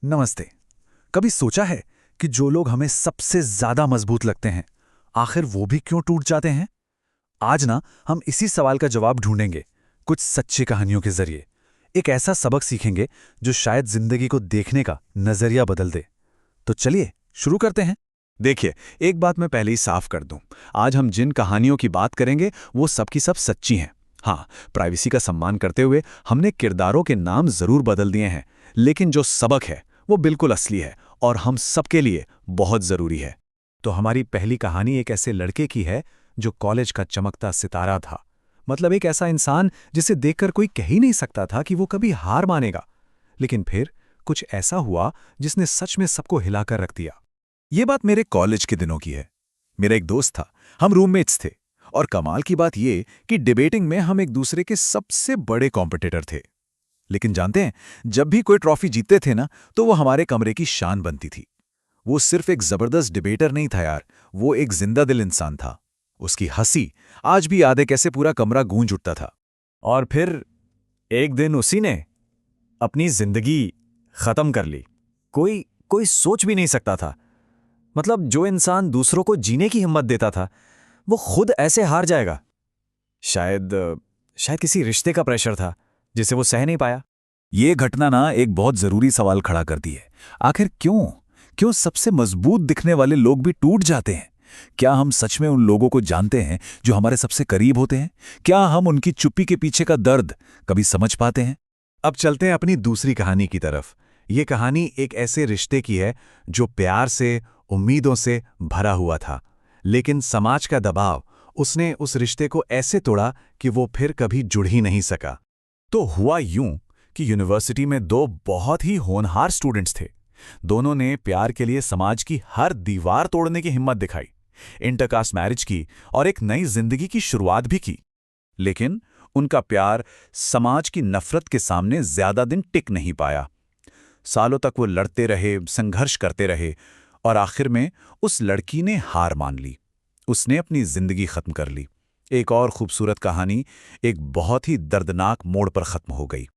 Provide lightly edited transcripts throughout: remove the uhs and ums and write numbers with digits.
नमस्ते। कभी सोचा है कि जो लोग हमें सबसे ज्यादा मजबूत लगते हैं, आखिर वो भी क्यों टूट जाते हैं? आज ना हम इसी सवाल का जवाब ढूंढेंगे, कुछ सच्ची कहानियों के जरिए। एक ऐसा सबक सीखेंगे जो शायद जिंदगी को देखने का नजरिया बदल दे। तो चलिए शुरू करते हैं। देखिए, एक बात मैं पहले ही साफ कर दूं। आज हम जिन कहानियों की बात करेंगे वो सब की सब सच्ची हैं। हाँ, प्राइवेसी का सम्मान करते हुए हमने किरदारों के नाम जरूर बदल दिए हैं, लेकिन जो सबक है वो बिल्कुल असली है और हम सबके लिए बहुत जरूरी है। तो हमारी पहली कहानी एक ऐसे लड़के की है जो कॉलेज का चमकता सितारा था। मतलब एक ऐसा इंसान जिसे देखकर कोई कह ही नहीं सकता था कि वो कभी हार मानेगा। लेकिन फिर कुछ ऐसा हुआ जिसने सच में सबको हिलाकर रख दिया। ये बात मेरे कॉलेज के दिनों की है। मेरा एक दोस्त था, हम रूममेट्स थे, और कमाल की बात ये कि डिबेटिंग में हम एक दूसरे के सबसे बड़े कॉम्पिटिटर थे। लेकिन जानते हैं, जब भी कोई ट्रॉफी जीतते थे ना, तो वो हमारे कमरे की शान बनती थी। वो सिर्फ एक जबरदस्त डिबेटर नहीं था यार, वो एक जिंदा दिल इंसान था। उसकी हंसी आज भी याद है कैसे पूरा कमरा गूंज उठता था। और फिर एक दिन उसी ने अपनी जिंदगी खत्म कर ली। कोई कोई सोच भी नहीं सकता था। मतलब जो इंसान दूसरों को जीने की हिम्मत देता था, वो खुद ऐसे हार जाएगा। शायद शायद किसी रिश्ते का प्रेशर था जिसे वो सह नहीं पाया। ये घटना ना एक बहुत जरूरी सवाल खड़ा करती है। आखिर क्यों क्यों सबसे मजबूत दिखने वाले लोग भी टूट जाते हैं? क्या हम सच में उन लोगों को जानते हैं जो हमारे सबसे करीब होते हैं? क्या हम उनकी चुप्पी के पीछे का दर्द कभी समझ पाते हैं? अब चलते हैं अपनी दूसरी कहानी की तरफ। ये कहानी एक ऐसे रिश्ते की है जो प्यार से, उम्मीदों से भरा हुआ था। लेकिन समाज का दबाव उसने उस रिश्ते को ऐसे तोड़ा कि वो फिर कभी जुड़ ही नहीं सका। तो हुआ यूं कि यूनिवर्सिटी में दो बहुत ही होनहार स्टूडेंट्स थे। दोनों ने प्यार के लिए समाज की हर दीवार तोड़ने की हिम्मत दिखाई, इंटरकास्ट मैरिज की और एक नई जिंदगी की शुरुआत भी की। लेकिन उनका प्यार समाज की नफरत के सामने ज्यादा दिन टिक नहीं पाया। सालों तक वो लड़ते रहे, संघर्ष करते रहे, और आखिर में उस लड़की ने हार मान ली। उसने अपनी जिंदगी खत्म कर ली। एक और खूबसूरत कहानी एक बहुत ही दर्दनाक मोड़ पर खत्म हो गई।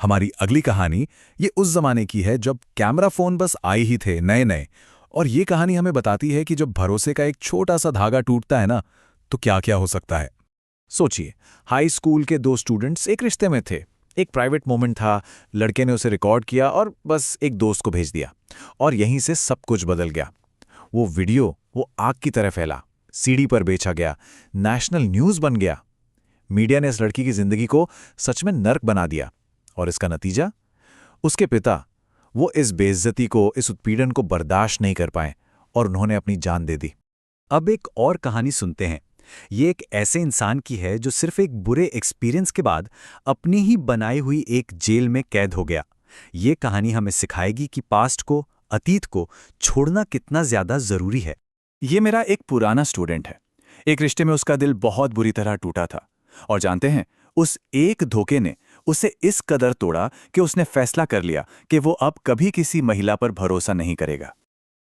हमारी अगली कहानी ये उस जमाने की है जब कैमरा फोन बस आए ही थे, नए नए। और ये कहानी हमें बताती है कि जब भरोसे का एक छोटा सा धागा टूटता है ना, तो क्या क्या हो सकता है। सोचिए, हाई स्कूल के दो स्टूडेंट्स एक रिश्ते में थे। एक प्राइवेट मोमेंट था, लड़के ने उसे रिकॉर्ड किया और बस एक दोस्त को भेज दिया, और यहीं से सब कुछ बदल गया। वो वीडियो वो आग की तरह फैला, सीडी पर बेचा गया, नेशनल न्यूज बन गया। मीडिया ने इस लड़की की जिंदगी को सच में नर्क बना दिया, और इसका नतीजा, उसके पिता वो इस बेइज्जती को, इस उत्पीड़न को बर्दाश्त नहीं कर पाए और उन्होंने अपनी जान दे दी। अब एक और कहानी सुनते हैं। ये एक ऐसे इंसान की है जो सिर्फ एक बुरे एक्सपीरियंस के बाद अपनी ही बनाई हुई एक जेल में कैद हो गया। ये कहानी हमें सिखाएगी कि पास्ट को, अतीत को छोड़ना कितना ज्यादा जरूरी है। ये मेरा एक पुराना स्टूडेंट है। एक रिश्ते में उसका दिल बहुत बुरी तरह टूटा था, और जानते हैं, उस एक धोखे ने उसे इस कदर तोड़ा कि उसने फैसला कर लिया कि वो अब कभी किसी महिला पर भरोसा नहीं करेगा।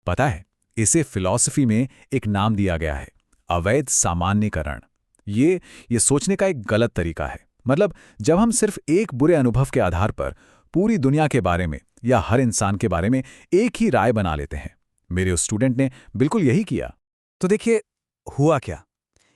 पता है, इसे फिलॉसफी में एक नाम दिया गया है, अवैध सामान्यीकरण। ये सोचने का एक गलत तरीका है। मतलब जब हम सिर्फ एक बुरे अनुभव के आधार पर पूरी दुनिया के बारे में या हर इंसान के बारे में एक ही राय बना लेते हैं। मेरे उस स्टूडेंट ने बिल्कुल यही किया। तो देखिए, हुआ क्या।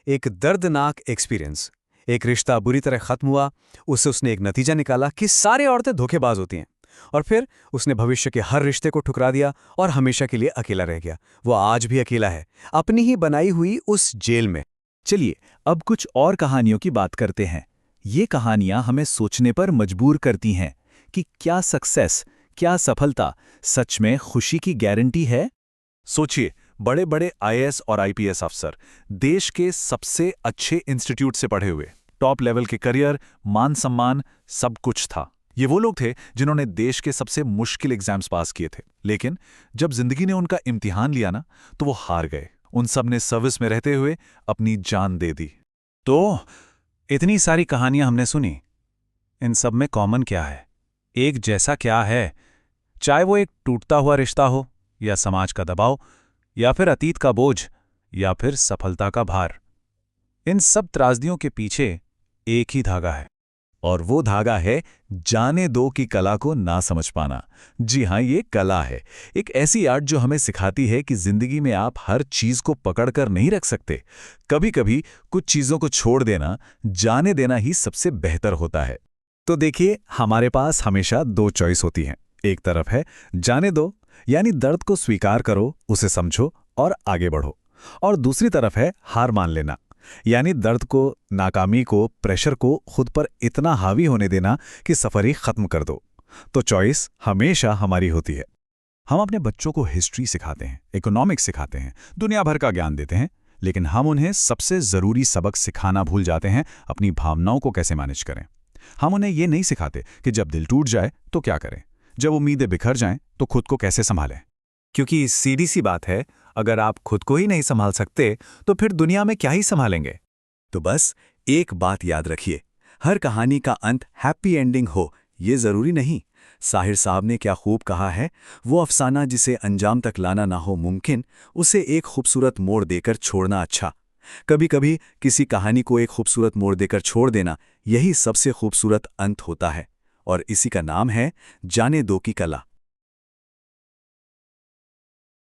एक दर्दनाक एक्सपीरियंस, एक रिश्ता बुरी तरह खत्म हुआ। उससे उसने एक नतीजा निकाला कि सारी औरतें धोखेबाज होती हैं, और फिर उसने भविष्य के हर रिश्ते को ठुकरा दिया और हमेशा के लिए अकेला रह गया। वो आज भी अकेला है, अपनी ही बनाई हुई उस जेल में। चलिए अब कुछ और कहानियों की बात करते हैं। ये कहानियां हमें सोचने पर मजबूर करती हैं कि क्या सक्सेस, क्या सफलता सच में खुशी की गारंटी है? सोचिए, बड़े बड़े आईएएस और आईपीएस अफसर, देश के सबसे अच्छे इंस्टीट्यूट से पढ़े हुए, टॉप लेवल के करियर, मान सम्मान, सब कुछ था। ये वो लोग थे जिन्होंने देश के सबसे मुश्किल एग्जाम्स पास किए थे। लेकिन जब जिंदगी ने उनका इम्तिहान लिया ना, तो वो हार गए। उन सब ने सर्विस में रहते हुए अपनी जान दे दी। तो इतनी सारी कहानियां हमने सुनी, इन सब में कॉमन क्या है? एक जैसा क्या है? चाहे वो एक टूटता हुआ रिश्ता हो, या समाज का दबाव, या फिर अतीत का बोझ, या फिर सफलता का भार, इन सब त्रासदियों के पीछे एक ही धागा है, और वो धागा है जाने दो की कला को ना समझ पाना। जी हाँ, ये कला है, एक ऐसी आर्ट जो हमें सिखाती है कि जिंदगी में आप हर चीज को पकड़कर नहीं रख सकते। कभी कभी कुछ चीजों को छोड़ देना, जाने देना ही सबसे बेहतर होता है। तो देखिए, हमारे पास हमेशा दो चॉइस होती हैं। एक तरफ है जाने दो, यानी दर्द को स्वीकार करो, उसे समझो और आगे बढ़ो। और दूसरी तरफ है हार मान लेना, यानी दर्द को, नाकामी को, प्रेशर को खुद पर इतना हावी होने देना कि सफर ही खत्म कर दो। तो चॉइस हमेशा हमारी होती है। हम अपने बच्चों को हिस्ट्री सिखाते हैं, इकोनॉमिक्स सिखाते हैं, दुनिया भर का ज्ञान देते हैं, लेकिन हम उन्हें सबसे जरूरी सबक सिखाना भूल जाते हैं, अपनी भावनाओं को कैसे मैनेज करें। हम उन्हें ये नहीं सिखाते कि जब दिल टूट जाए तो क्या करें, जब उम्मीदें बिखर जाएं तो खुद को कैसे संभालें। क्योंकि सीधी सी बात है, अगर आप खुद को ही नहीं संभाल सकते तो फिर दुनिया में क्या ही संभालेंगे। तो बस एक बात याद रखिए, हर कहानी का अंत हैप्पी एंडिंग हो ये जरूरी नहीं। साहिर साहब ने क्या खूब कहा है, वो अफसाना जिसे अंजाम तक लाना ना हो मुमकिन, उसे एक खूबसूरत मोड़ देकर छोड़ना अच्छा। कभी कभी किसी कहानी को एक खूबसूरत मोड़ देकर छोड़ देना, यही सबसे खूबसूरत अंत होता है। और इसी का नाम है जाने दो की कला।